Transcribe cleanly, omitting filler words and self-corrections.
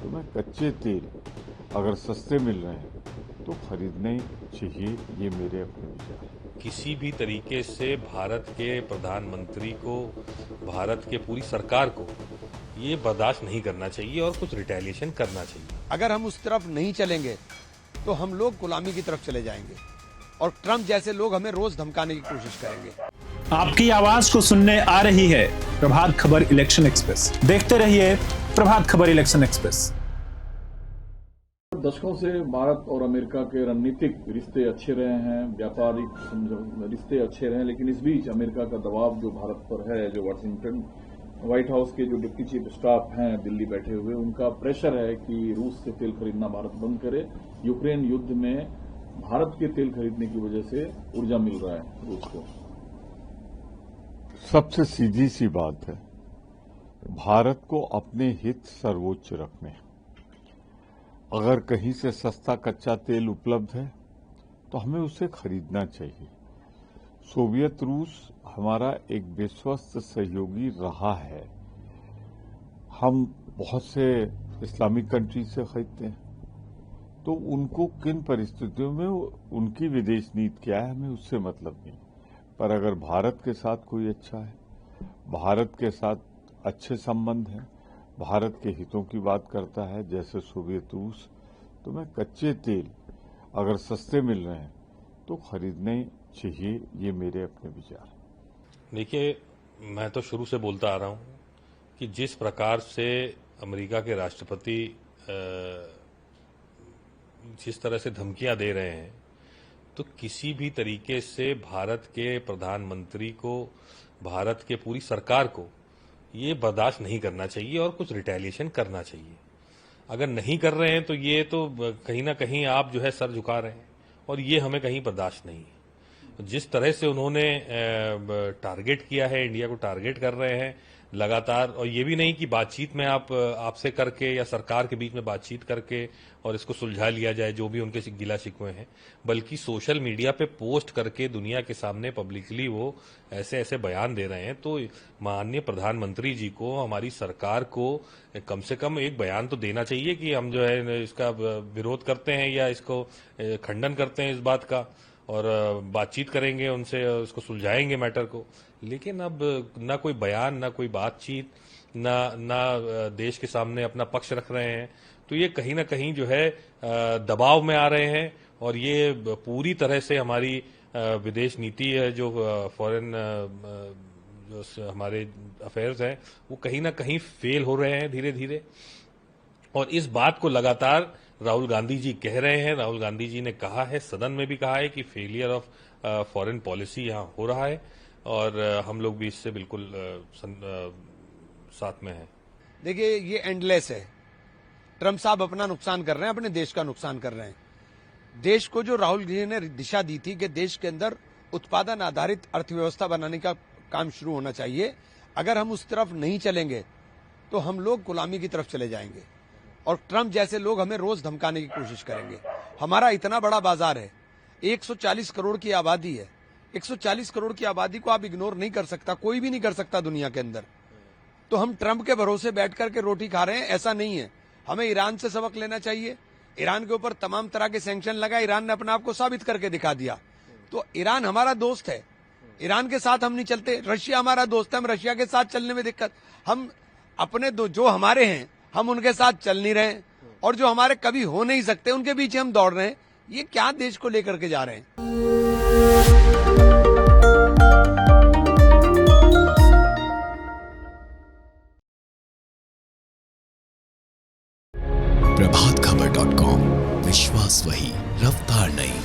तो मैं कच्चे तेल अगर सस्ते मिल रहे हैं तो खरीदने चाहिए, ये मेरे अपने विचार हैं। किसी भी तरीके से भारत के प्रधानमंत्री को, भारत के पूरी सरकार को ये बर्दाश्त नहीं करना चाहिए और कुछ रिटेलिएशन करना चाहिए। अगर हम उस तरफ नहीं चलेंगे तो हम लोग गुलामी की तरफ चले जाएंगे और ट्रम्प जैसे लोग हमें रोज धमकाने की कोशिश करेंगे। आपकी आवाज को सुनने आ रही है प्रभात खबर इलेक्शन एक्सप्रेस। देखते रहिए प्रभात खबर इलेक्शन एक्सप्रेस। दशकों से भारत और अमेरिका के रणनीतिक रिश्ते अच्छे रहे हैं, व्यापारिक रिश्ते अच्छे रहे हैं, लेकिन इस बीच अमेरिका का दबाव जो भारत पर है, जो वाशिंगटन व्हाइट हाउस के जो डिप्टी चीफ स्टाफ हैं दिल्ली बैठे हुए, उनका प्रेशर है कि रूस से तेल खरीदना भारत बंद करे। यूक्रेन युद्ध में भारत के तेल खरीदने की वजह से ऊर्जा मिल रहा है रूस को। सबसे सीधी सी बात है, भारत को अपने हित सर्वोच्च रखने हैं। अगर कहीं से सस्ता कच्चा तेल उपलब्ध है तो हमें उसे खरीदना चाहिए। सोवियत रूस हमारा एक विश्वस्त सहयोगी रहा है। हम बहुत से इस्लामिक कंट्री से खरीदते हैं, तो उनको किन परिस्थितियों में उनकी विदेश नीति क्या है हमें उससे मतलब नहीं। पर अगर भारत के साथ कोई अच्छा है, भारत के साथ अच्छे संबंध हैं, भारत के हितों की बात करता है जैसे सोवियत रूस, तो मैं कच्चे तेल अगर सस्ते मिल रहे हैं तो खरीदने चाहिए, ये मेरे अपने विचार हैं। देखिए, मैं तो शुरू से बोलता आ रहा हूं कि जिस प्रकार से अमेरिका के राष्ट्रपति जिस तरह से धमकियां दे रहे हैं, तो किसी भी तरीके से भारत के प्रधानमंत्री को, भारत के पूरी सरकार को ये बर्दाश्त नहीं करना चाहिए और कुछ रिटेलिएशन करना चाहिए। अगर नहीं कर रहे हैं तो ये तो कहीं ना कहीं आप जो है सर झुका रहे हैं और ये हमें कहीं बर्दाश्त नहीं है। जिस तरह से उन्होंने टारगेट किया है, इंडिया को टारगेट कर रहे हैं लगातार, और ये भी नहीं कि बातचीत में आपसे करके या सरकार के बीच में बातचीत करके और इसको सुलझा लिया जाए जो भी उनके गिला शिकवे हैं, बल्कि सोशल मीडिया पे पोस्ट करके दुनिया के सामने पब्लिकली वो ऐसे ऐसे बयान दे रहे हैं। तो माननीय प्रधानमंत्री जी को, हमारी सरकार को कम से कम एक बयान तो देना चाहिए कि हम जो है इसका विरोध करते हैं या इसको खंडन करते हैं इस बात का, और बातचीत करेंगे उनसे, उसको सुलझाएंगे मैटर को। लेकिन अब ना कोई बयान, ना कोई बातचीत, ना देश के सामने अपना पक्ष रख रहे हैं, तो ये कहीं ना कहीं जो है दबाव में आ रहे हैं। और ये पूरी तरह से हमारी विदेश नीति है, जो फॉरेन जो हमारे अफेयर्स हैं, वो कहीं ना कहीं फेल हो रहे हैं धीरे धीरे। और इस बात को लगातार राहुल गांधी जी कह रहे हैं। राहुल गांधी जी ने कहा है, सदन में भी कहा है कि फेलियर ऑफ फॉरेन पॉलिसी यहां हो रहा है, और हम लोग भी इससे बिल्कुल साथ में हैं। देखिए, ये एंडलेस है। ट्रम्प साहब अपना नुकसान कर रहे हैं, अपने देश का नुकसान कर रहे हैं। देश को जो राहुल जी ने दिशा दी थी कि देश के अंदर उत्पादन आधारित अर्थव्यवस्था बनाने का काम शुरू होना चाहिए, अगर हम उस तरफ नहीं चलेंगे तो हम लोग गुलामी की तरफ चले जाएंगे और ट्रम्प जैसे लोग हमें रोज धमकाने की कोशिश करेंगे। हमारा इतना बड़ा बाजार है, 140 करोड़ की आबादी है। 140 करोड़ की आबादी को आप इग्नोर नहीं कर सकता, कोई भी नहीं कर सकता दुनिया के अंदर। तो हम ट्रम्प के भरोसे बैठ करके रोटी खा रहे हैं, ऐसा नहीं है। हमें ईरान से सबक लेना चाहिए। ईरान के ऊपर तमाम तरह के सैंक्शन लगा, ईरान ने अपने आप को साबित करके दिखा दिया। तो ईरान हमारा दोस्त है, ईरान के साथ हम नहीं चलते। रशिया हमारा दोस्त है, हम रशिया के साथ चलने में दिक्कत। हम अपने जो हमारे हैं हम उनके साथ चल नहीं रहे, और जो हमारे कभी हो नहीं सकते उनके पीछे हम दौड़ रहे हैं। ये क्या देश को लेकर के जा रहे हैं? प्रभात खबर .com, विश्वास वही, रफ्तार नहीं।